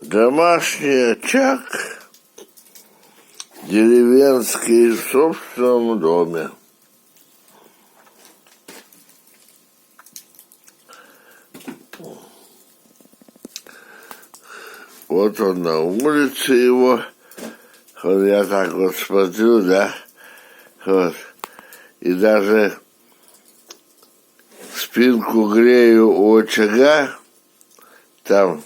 Домашний очаг, деревенский в собственном доме. Вот он на улице его, вот я так вот смотрю, да, вот, и даже спинку грею у очага, там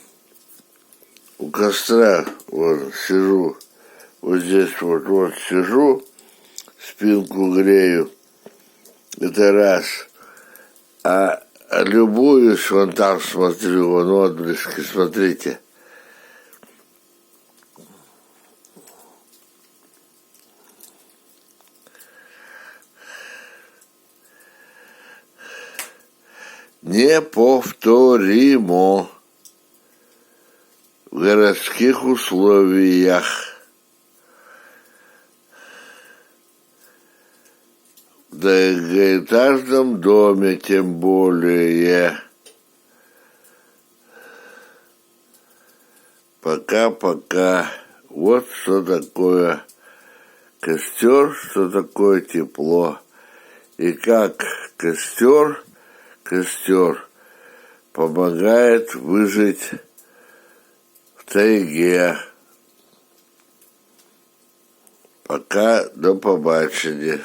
у костра, вот сижу, вот здесь вот сижу, спинку грею, это раз, а любуюсь, вон там смотрю, вон отблески, смотрите. Неповторимо в городских условиях. В многоэтажном доме тем более. Пока-пока. Вот что такое костер, что такое тепло. И как костер помогает выжить в тайге. Пока, до побачення.